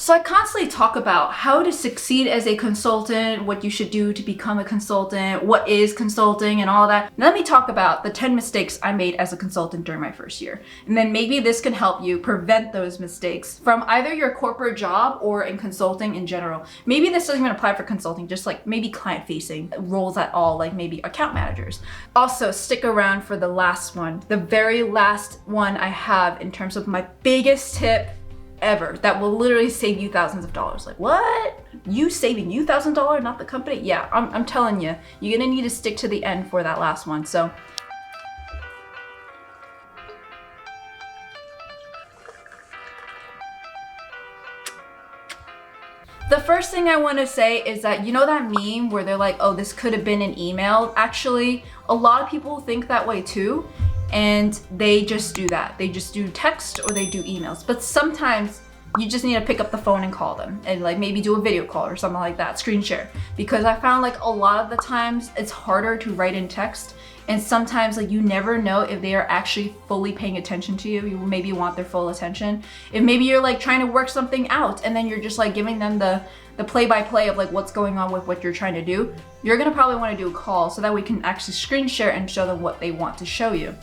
So I constantly talk about how to succeed as a consultant, what you should do to become a consultant, what is consulting and all that. Let me talk about the 10 mistakes I made as a consultant during my first year. And then maybe this can help you prevent those mistakes from either your corporate job or in consulting in general. Maybe this doesn't even apply for consulting, just like maybe client facing roles at all, like maybe account managers. Also, stick around for the last one, the very last one I have in terms of my biggest tip ever that will literally save you thousands of dollars. Like, what? You saving you $1,000, not the company? Yeah, I'm telling you, you're gonna need to stick to the end for that last one. So the first thing I want to say is that, you know that meme where they're like, oh, this could have been an email? Actually, a lot of people think that way too. And they just do that. They just do text or they do emails. But sometimes you just need to pick up the phone and call them and like maybe do a video call or something like that, screen share. Because I found like a lot of the times it's harder to write in text. And sometimes like you never know if they are actually fully paying attention to you. You maybe want their full attention. If maybe you're like trying to work something out and then you're just like giving them the play-by-play of like what's going on with what you're trying to do, you're gonna probably want to do a call so that we can actually screen share and show them what they want to show you.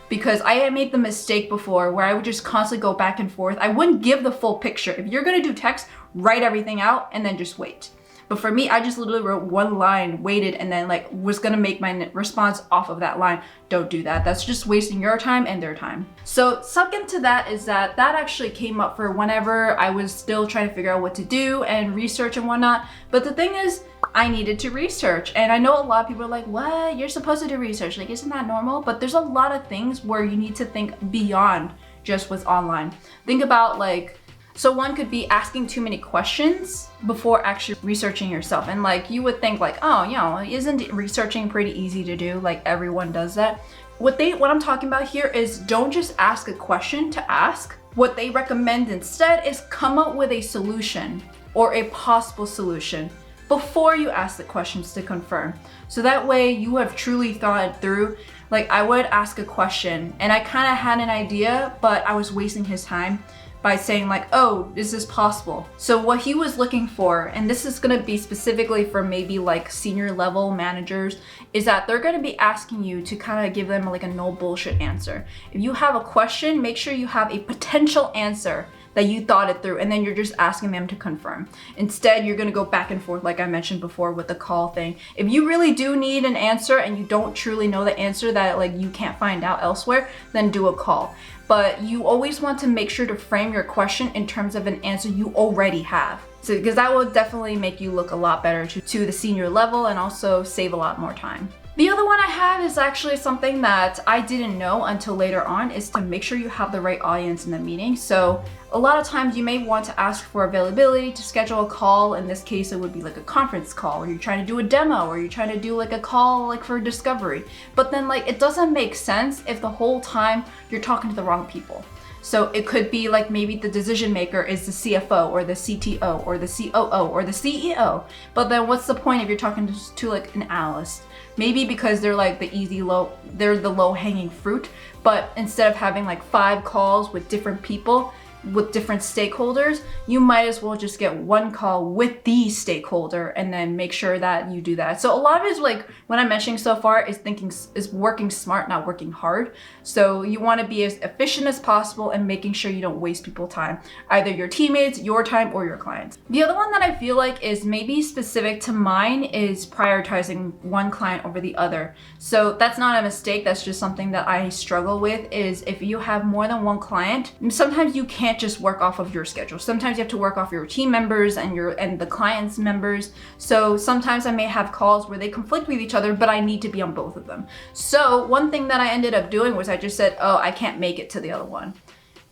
Because I had made the mistake before where I would just constantly go back and forth. I wouldn't give the full picture. If you're gonna do text, write everything out and then just wait. But for me, I just literally wrote one line, waited, and then like was gonna make my response off of that line. Don't do that. That's just wasting your time and their time. So second to that is that actually came up for whenever I was still trying to figure out what to do and research and whatnot. But the thing is, I needed to research. And I know a lot of people are like, what? You're supposed to do research. Like, isn't that normal? But there's a lot of things where you need to think beyond just what's online. Think about like, so one could be asking too many questions before actually researching yourself. And like, you would think like, oh, you know, isn't researching pretty easy to do? Like everyone does that. What I'm talking about here is don't just ask a question to ask. What they recommend instead is come up with a solution or a possible solution before you ask the questions to confirm. So that way you have truly thought it through. Like I would ask a question and I kind of had an idea, but I was wasting his time by saying like, oh, is this possible? So what he was looking for, and this is gonna be specifically for maybe like senior level managers, is that they're gonna be asking you to kind of give them like a no bullshit answer. If you have a question, make sure you have a potential answer that you thought it through, and then you're just asking them to confirm. Instead, you're gonna go back and forth like I mentioned before with the call thing. If you really do need an answer and you don't truly know the answer that like you can't find out elsewhere, then do a call. But you always want to make sure to frame your question in terms of an answer you already have. So, because that will definitely make you look a lot better to the senior level and also save a lot more time. The other one I have is actually something that I didn't know until later on, is to make sure you have the right audience in the meeting. So a lot of times you may want to ask for availability to schedule a call. In this case, it would be like a conference call, or you're trying to do a demo, or you're trying to do like a call like for discovery. But then like it doesn't make sense if the whole time you're talking to the wrong people. So it could be like maybe the decision maker is the CFO or the CTO or the COO or the CEO. But then what's the point if you're talking to like an analyst? Maybe because they're like they're the low hanging fruit. But instead of having like 5 calls with different people, with different stakeholders, you might as well just get one call with the stakeholder and then make sure that you do that. So a lot of it is like what I'm mentioning so far is working smart, not working hard. So you want to be as efficient as possible and making sure you don't waste people's time, either your teammates, your time, or your clients. The other one that I feel like is maybe specific to mine is prioritizing one client over the other. So that's not a mistake. That's just something that I struggle with, is if you have more than one client, sometimes you can't just work off of your schedule. Sometimes you have to work off your team members and the client's members. So sometimes I may have calls where they conflict with each other, but I need to be on both of them. So one thing that I ended up doing was I just said, oh, I can't make it to the other one.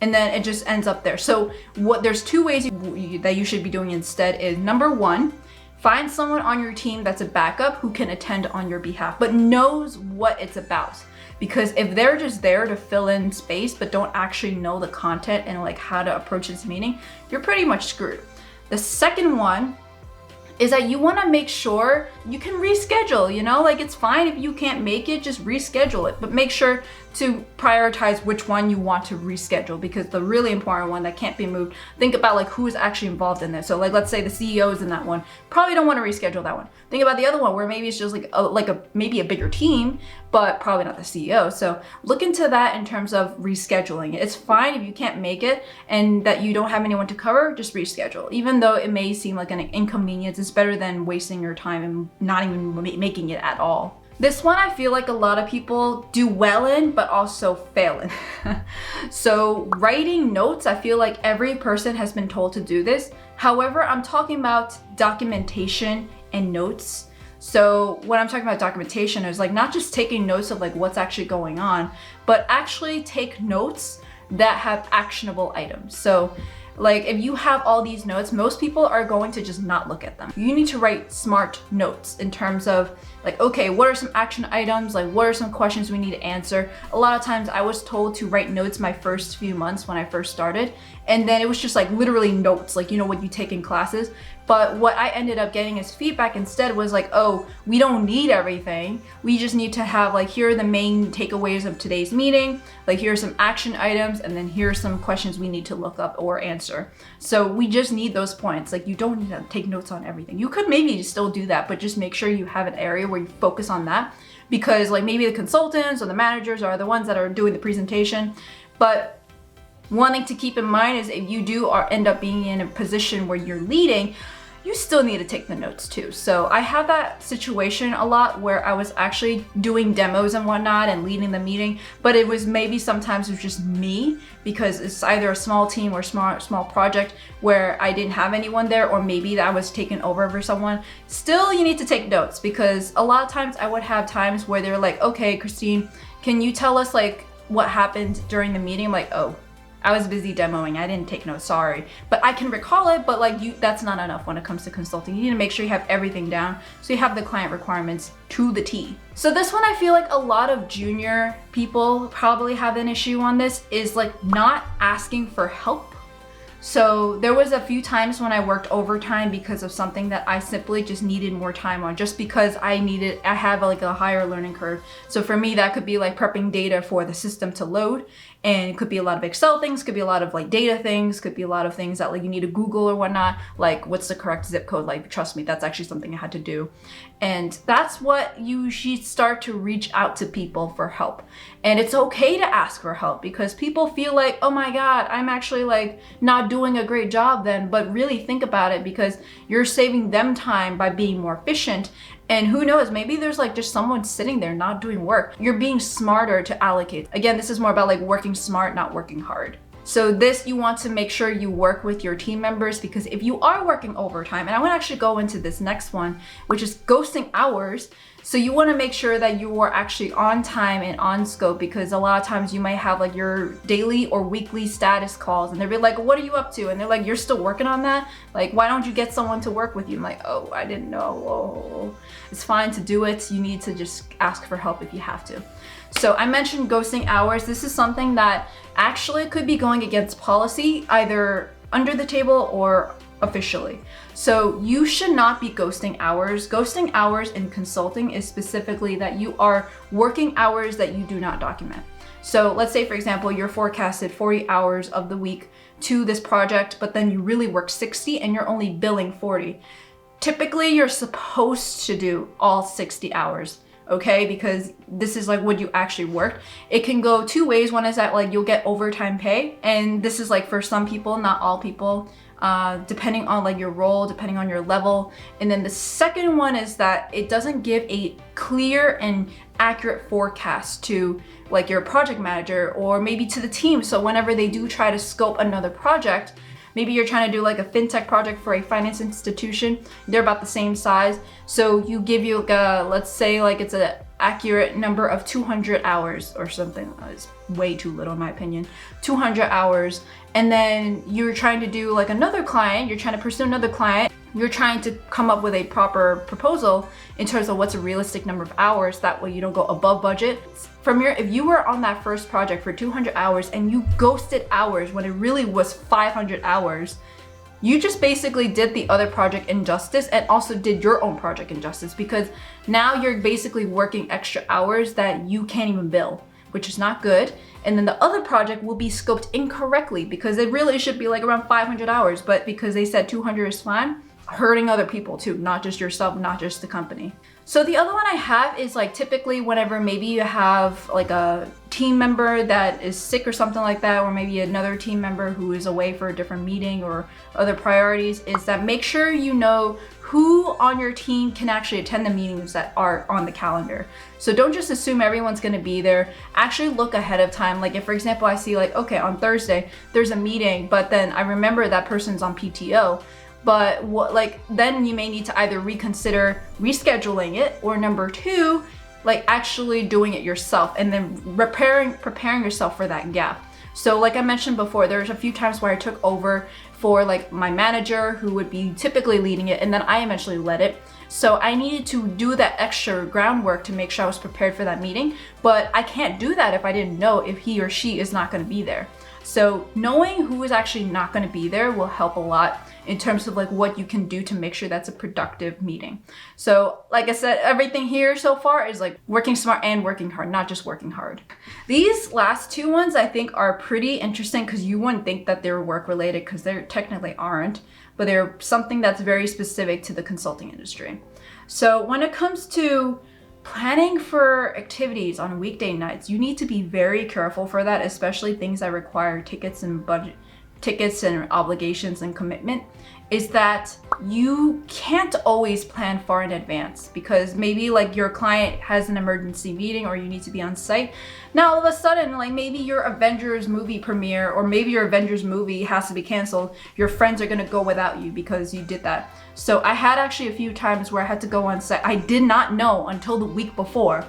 And then it just ends up there. So there's 2 ways that you should be doing instead is, number 1, find someone on your team that's a backup who can attend on your behalf, but knows what it's about. Because if they're just there to fill in space but don't actually know the content and like how to approach this meeting, you're pretty much screwed. The second one is that you want to make sure you can reschedule, you know, like it's fine if you can't make it, just reschedule it, but make sure to prioritize which one you want to reschedule, because the really important one that can't be moved, think about like who is actually involved in this. So like, let's say the CEO is in that one, probably don't want to reschedule that one. Think about the other one where maybe it's just like maybe a bigger team, but probably not the CEO. So look into that in terms of rescheduling. It's fine if you can't make it and that you don't have anyone to cover, just reschedule. Even though it may seem like an inconvenience, it's better than wasting your time and not even making it at all. This one I feel like a lot of people do well in, but also fail in. So writing notes, I feel like every person has been told to do this. However, I'm talking about documentation and notes. So when I'm talking about documentation, is like not just taking notes of like what's actually going on, but actually take notes that have actionable items. So like if you have all these notes, most people are going to just not look at them. You need to write smart notes in terms of like, okay, what are some action items? Like what are some questions we need to answer? A lot of times I was told to write notes my first few months when I first started. And then it was just like literally notes, like, you know, what you take in classes. But what I ended up getting as feedback instead was like, oh, we don't need everything. We just need to have like, here are the main takeaways of today's meeting. Like here are some action items, and then here are some questions we need to look up or answer. So we just need those points. Like you don't need to take notes on everything. You could maybe still do that, but just make sure you have an area where you focus on that, because like maybe the consultants or the managers are the ones that are doing the presentation. But one thing to keep in mind is if you do or end up being in a position where you're leading, you still need to take the notes too. So I have that situation a lot where I was actually doing demos and whatnot and leading the meeting, but it was maybe sometimes it was just me, because it's either a small team or small project where I didn't have anyone there, or maybe that I was taken over for someone. Still, you need to take notes, because a lot of times I would have times where they're like, okay, Christine, can you tell us like what happened during the meeting? I'm like, oh, I was busy demoing. I didn't take notes, sorry. But I can recall it, but like that's not enough when it comes to consulting. You need to make sure you have everything down so you have the client requirements to the T. So this one, I feel like a lot of junior people probably have an issue on this, is like not asking for help. So there was a few times when I worked overtime because of something that I simply just needed more time on, just because I have like a higher learning curve. So for me, that could be like prepping data for the system to load. And it could be a lot of Excel things, could be a lot of like data things, could be a lot of things that like you need to Google or whatnot, like what's the correct zip code. Like, trust me, that's actually something I had to do. And that's what you should start to reach out to people for help. And it's okay to ask for help, because people feel like, oh my God, I'm actually like not doing a great job then. But really think about it, because you're saving them time by being more efficient. And who knows, maybe there's like just someone sitting there not doing work. You're being smarter to allocate. Again, this is more about like working smart, not working hard. So this, you want to make sure you work with your team members, because if you are working overtime, and I want to actually go into this next one, which is ghosting hours. So you want to make sure that you are actually on time and on scope, because a lot of times you might have like your daily or weekly status calls and they'll be like, what are you up to? And they're like, you're still working on that? Like, why don't you get someone to work with you? I'm like, oh, I didn't know. Oh. It's fine to do it. You need to just ask for help if you have to. So I mentioned ghosting hours. This is something that actually could be going against policy, either under the table or officially. So you should not be ghosting hours. Ghosting hours in consulting is specifically that you are working hours that you do not document. So let's say, for example, you're forecasted 40 hours of the week to this project, but then you really work 60 and you're only billing 40. Typically, you're supposed to do all 60 hours. Okay, because this is like what you actually worked. It can go two ways. One is that like you'll get overtime pay, and this is like for some people, not all people, depending on like your role, depending on your level. And then the second one is that it doesn't give a clear and accurate forecast to like your project manager or maybe to the team. So whenever they do try to scope another project, maybe you're trying to do like a fintech project for a finance institution, they're about the same size. So you give you, let's say like it's an accurate number of 200 hours or something. It's way too little in my opinion, 200 hours. And then you're trying to do like another client, you're trying to pursue another client. You're trying to come up with a proper proposal in terms of what's a realistic number of hours. That way you don't go above budget. If you were on that first project for 200 hours and you ghosted hours when it really was 500 hours, you just basically did the other project injustice and also did your own project injustice, because now you're basically working extra hours that you can't even bill. which is not good. And then the other project will be scoped incorrectly because it really should be like around 500 hours, but because they said 200 is fine, hurting other people too, not just yourself, not just the company. So the other one I have is like typically whenever maybe you have like a team member that is sick or something like that, or maybe another team member who is away for a different meeting or other priorities, is that make sure you know who on your team can actually attend the meetings that are on the calendar. So don't just assume everyone's gonna be there. Actually look ahead of time. Like if, for example, I see like, okay, on Thursday, there's a meeting, but then I remember that person's on PTO. But then you may need to either reconsider rescheduling it, or number two, like actually doing it yourself and then preparing yourself for that gap. So like I mentioned before, there's a few times where I took over for like my manager who would be typically leading it, and then I eventually led it. So I needed to do that extra groundwork to make sure I was prepared for that meeting, but I can't do that if I didn't know if he or she is not gonna be there. So knowing who is actually not gonna be there will help a lot in terms of like what you can do to make sure that's a productive meeting. So like I said, everything here so far is like working smart and working hard, not just working hard. These last two ones I think are pretty interesting because you wouldn't think that they're work related because they technically aren't, but they're something that's very specific to the consulting industry. So when it comes to planning for activities on weekday nights, you need to be very careful for that, especially things that require tickets and obligations and commitment, is that you can't always plan far in advance because maybe like your client has an emergency meeting or you need to be on site. Now all of a sudden, like maybe your Avengers movie premiere or maybe your Avengers movie has to be canceled. Your friends are gonna go without you because you did that. So I had actually a few times where I had to go on site. I did not know until the week before,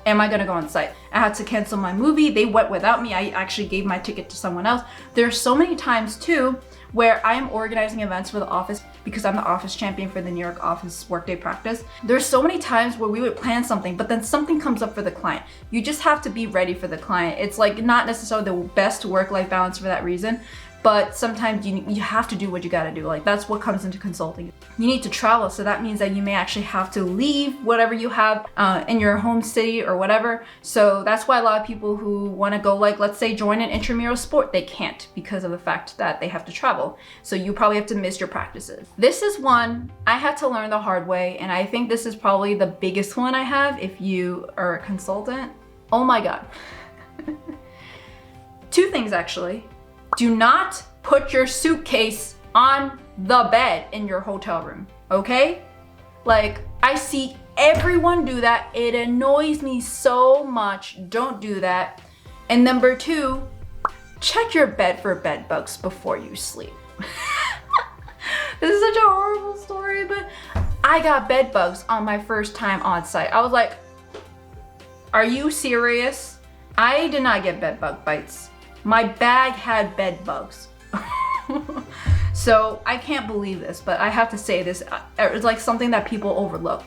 am I gonna go on site? I had to cancel my movie. They went without me. I actually gave my ticket to someone else. There's so many times too where I am organizing events for the office because I'm the office champion for the New York office workday practice. There's so many times where we would plan something, but then something comes up for the client. You just have to be ready for the client. It's like not necessarily the best work-life balance for that reason, but sometimes you have to do what you gotta do. Like that's what comes into consulting. You need to travel, so that means that you may actually have to leave whatever you have in your home city or whatever. So that's why a lot of people who wanna go, like let's say join an intramural sport, they can't because of the fact that they have to travel. So you probably have to miss your practices. This is one I had to learn the hard way, and I think this is probably the biggest one I have if you are a consultant. Oh my God. Two things actually. Do not put your suitcase on the bed in your hotel room, okay? Like, I see everyone do that. It annoys me so much. Don't do that. And number two, check your bed for bed bugs before you sleep. This is such a horrible story, but I got bed bugs on my first time on site. I was like, are you serious? I did not get bed bug bites. My bag had bed bugs. So I can't believe this, but I have to say this. It's like something that people overlook.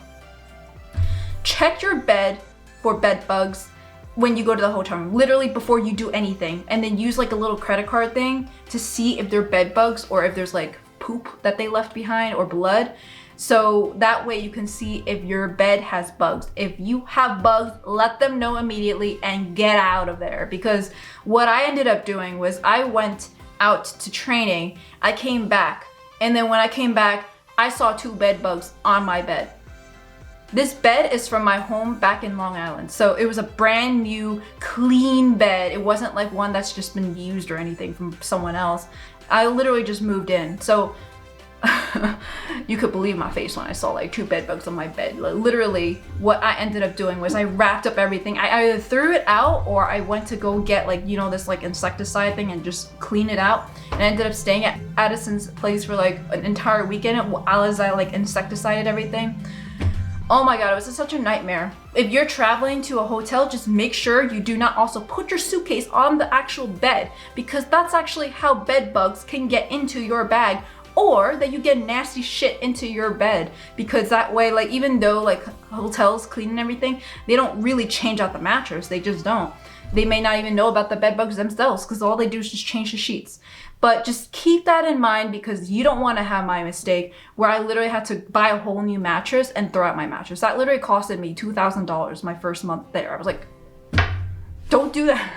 Check your bed for bed bugs when you go to the hotel room, literally before you do anything, and then use like a little credit card thing to see if they're bed bugs or if there's like poop that they left behind or blood. So that way you can see if your bed has bugs. If you have bugs, let them know immediately and get out of there. Because what I ended up doing was I went out to training, I came back, and then when I came back, I saw 2 bed bugs on my bed. This bed is from my home back in Long Island. So it was a brand new, clean bed. It wasn't like one that's just been used or anything from someone else. I literally just moved in. So you could believe my face when I saw like 2 bed bugs on my bed. Like, literally what I ended up doing was I wrapped up everything. I either threw it out or I went to go get like, you know, this like insecticide thing and just clean it out. And I ended up staying at Addison's place for like an entire weekend as I like insecticided everything. Oh my God, it was such a nightmare. If you're traveling to a hotel, just make sure you do not also put your suitcase on the actual bed, because that's actually how bed bugs can get into your bag, or that you get nasty shit into your bed, because that way, like, even though like hotels clean and everything, they don't really change out the mattress. They just don't. They may not even know about the bed bugs themselves because all they do is just change the sheets. But just keep that in mind, because you don't want to have my mistake where I literally had to buy a whole new mattress and throw out my mattress. That literally costed me $2,000 my first month there. I was like, Don't do that.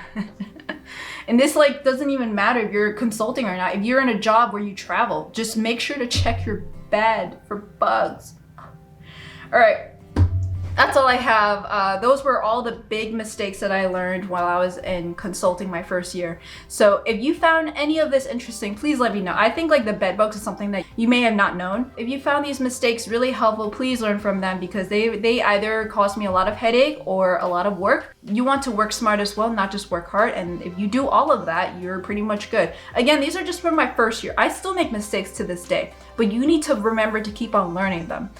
And this like doesn't even matter if you're consulting or not. If you're in a job where you travel, just make sure to check your bed for bugs. All right. That's all I have. Those were all the big mistakes that I learned while I was in consulting my first year. So if you found any of this interesting, please let me know. I think like the bed bugs is something that you may have not known. If you found these mistakes really helpful, please learn from them because they either caused me a lot of headache or a lot of work. You want to work smart as well, not just work hard. And if you do all of that, you're pretty much good. Again, these are just from my first year. I still make mistakes to this day, but you need to remember to keep on learning them.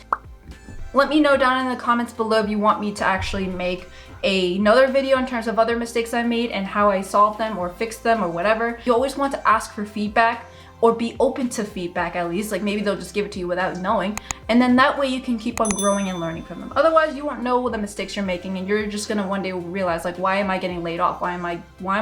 Let me know down in the comments below if you want me to actually make another video in terms of other mistakes I made and how I solved them or fixed them or whatever. You always want to ask for feedback or be open to feedback at least. Like maybe they'll just give it to you without knowing. And then that way you can keep on growing and learning from them. Otherwise, you won't know the mistakes you're making and you're just gonna one day realize like, why am I getting laid off? Why am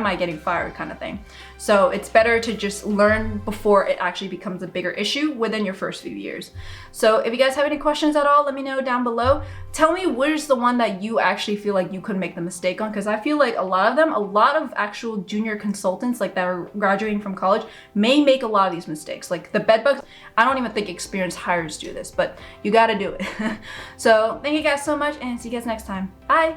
I getting fired kind of thing. So it's better to just learn before it actually becomes a bigger issue within your first few years. So if you guys have any questions at all, let me know down below. Tell me where's the one that you actually feel like you could make the mistake on, because I feel like a lot of actual junior consultants like that are graduating from college may make a lot of these mistakes. Like the bed bugs, I don't even think experienced hires do this, but you gotta do it. So thank you guys so much and see you guys next time. Bye.